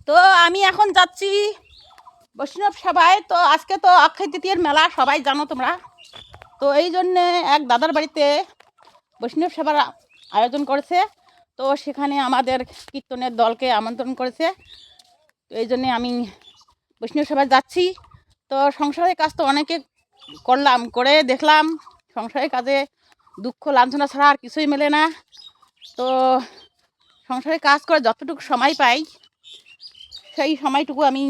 তো আমি এখন যাচ্ছি বৈষ্ণব সভায়। তো আজকে তো অক্ষয় তৃতীয়ার মেলা, সবাই জানো তোমরা। তো এই জন্যে এক দাদার বাড়িতে বৈষ্ণব সভার আয়োজন করেছে। তো সেখানে আমাদের কীর্তনের দলকে আমন্ত্রণ করেছে। তো এই জন্যে আমি বৈষ্ণব সভায় যাচ্ছি। তো সংসারের কাজ তো অনেকে করলাম, করে দেখলাম সংসারের কাজে দুঃখ লাঞ্ছনা ছাড়া আর কিছুই মেলে না। তো সংসারের কাজ করে যতটুকু সময় পাই সেই সময়টুকু আমি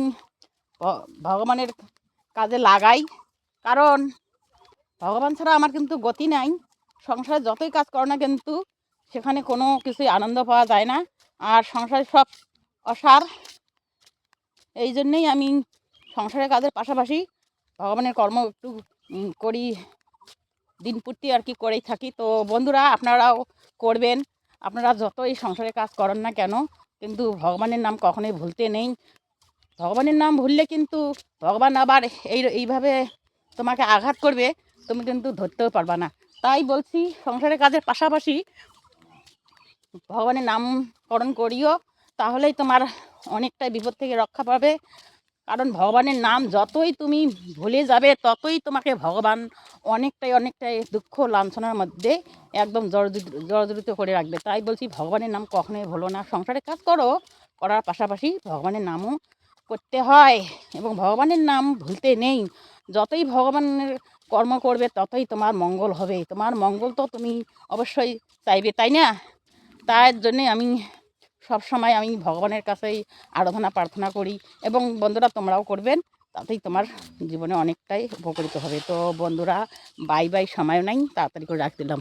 ভগবানের কাজে লাগাই, কারণ ভগবান ছাড়া আমার কিন্তু গতি নাই। সংসারে যতই কাজ করো না কিন্তু সেখানে কোনো কিছুই আনন্দ পাওয়া যায় না, আর সংসারে সব অসার। এই জন্যেই আমি সংসারের কাজের পাশাপাশি ভগবানের কর্ম একটু করি, দিন পূর্তি আর কি করেই থাকি। তো বন্ধুরা, আপনারাও করবেন। আপনারা যতই সংসারের কাজ করেন না কেন, কিন্তু ভগবানের নাম কখনোই ভুলতে নেই। ভগবানের নাম ভুললে কিন্তু ভগবান আবার এইভাবে তোমাকে আঘাত করবে, তুমি কিন্তু ধরতেও পারবা না। তাই বলছি, সংসারের কাজের পাশাপাশি ভগবানের নামকরণ করিও, তাহলেই তোমার অনেকটাই বিপদ থেকে রক্ষা পাবে। কারণ ভগবানের নাম যতই তুমি ভুলে যাবে, ততই তোমাকে ভগবান অনেকটাই দুঃখ লাঞ্ছনার মধ্যে একদম জর্জরিত করে রাখবে। তাই বলছি, ভগবানের নাম কখনোই ভুলো না। সংসারের কাজ করো, করার পাশাপাশি ভগবানের নামও করতে হয়, এবং ভগবানের নাম ভুলতে নেই। যতই ভগবানের কর্ম করবে ততই তোমার মঙ্গল হবে। তোমার মঙ্গল তো তুমি অবশ্যই চাইবে, তাই না? তার জন্যে আমি সবসময় ভগবানের কাছেই আরাধনা প্রার্থনা করি, এবং বন্ধুরা তোমরাও করবেন, তাতেই তোমার জীবনে অনেকটাই উপকৃত হবে। তো বন্ধুরা, বাই বাই, সময় নাই, তাড়াতাড়ি করে রাখ দিলাম।